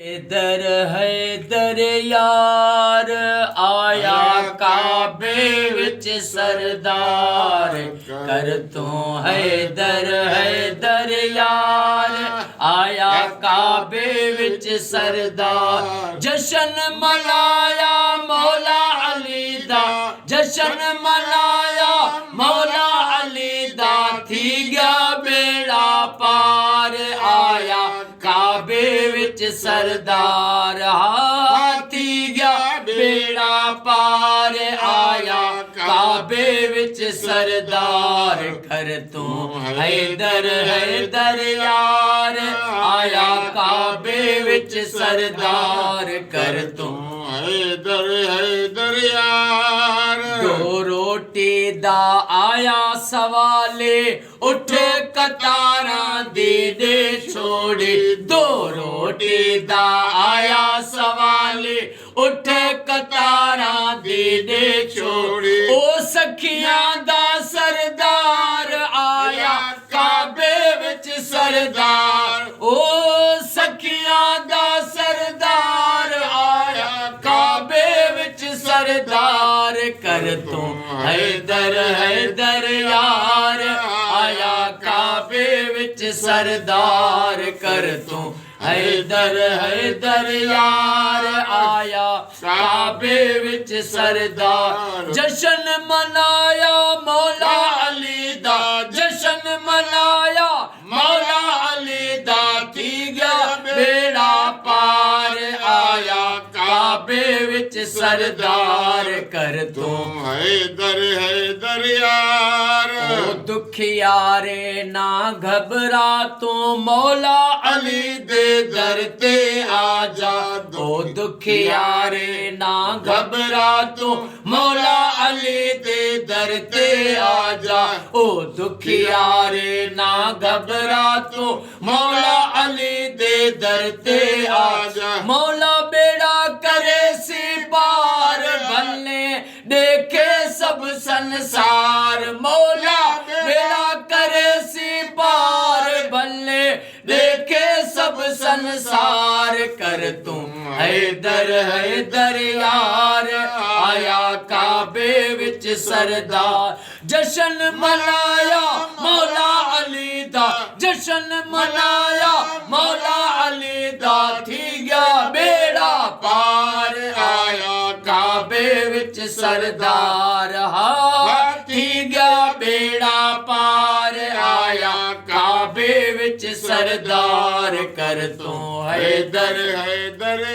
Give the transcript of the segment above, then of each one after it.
इधर हैदर यार आया काबे विच सरदार कर तू हैदर यार आया काबे विच सरदार जशन मनाया मौला अली दा जशन मनाया मौला अली दा थी गया बेड़ा पार आया काबे विच सरदार हाथी गया बेड़ा पार आया काबे विच सरदार कर तू हैदर यार आया काबे विच सरदार कर तू हैदर यार दो रोटी दा आया सवाले उठ कतारा दे छोड़े दो रोटी दा आया सवाले उठ कतारा दे छोड़े ओ सखियां दा सरदार आया काबे विच सरदार ओ सखियां दा सरदार आया काबे विच सरदार कर तू हैदर यार आया काबे विच सरदार कर तू हैदर यार आया काबे विच सरदार जशन मनाया मौला अली दा जशन मनाया मौला अली दा थी गया बेड़ा पार आया काबे विच सरदार कर तू हैदर यार ओ दुखियारे ना घबरा तू मौला अली दे दर ते आजा ओ दुखियारे ना घबरा तू मौला अली दे दर ते आजा ओ दुखियारे ना घबरा तू मौला अली दे दर ते आजा मौला बेड़ा करे सी पार बन्ने देखे सब संसार मौला बेड़ा करे सी पार बल्ले देखे सब संसार कर तू हैदर यार आया काबे विच सरदार जशन मनाया मौला अली दा जशन मनाया मौला अली दा थी गया बेड़ा पार आया काबे विच सरदार थी गया बेड़ा पार आया काबे विच सरदार कर तू हैदर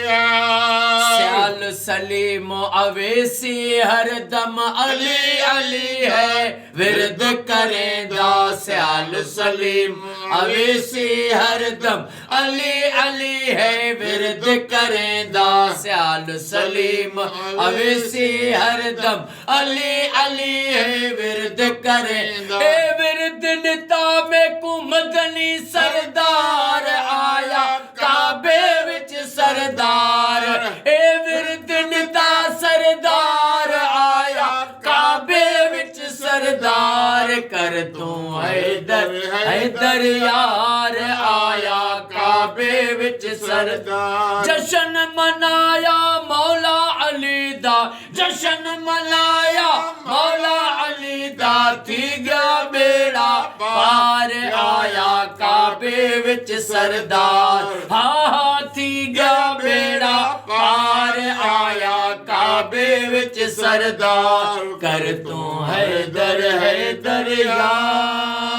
यार स्याल सलीम अवेसी हरदम अली है विरद करेंदा स्याल सलीम अवेसी हरदम अली है विरद करेंदा स्याल सलीम अवेसी हरदम अली है विरद करेंदा ए विरद निता में कुमदनी सरदार आया काबे विच सरदार ए विरद निता सरदार आया काबे विच सरदार कर तू हैदर यार आया काबे विच सरदार जशन मनाया मौला अली दा जशन मनाया मौला अली दा थी गया बेड़ा पार आया काबे विच सरदार थी गया बेड़ा पार आया काबे विच सरदार कर तू हैदर यार।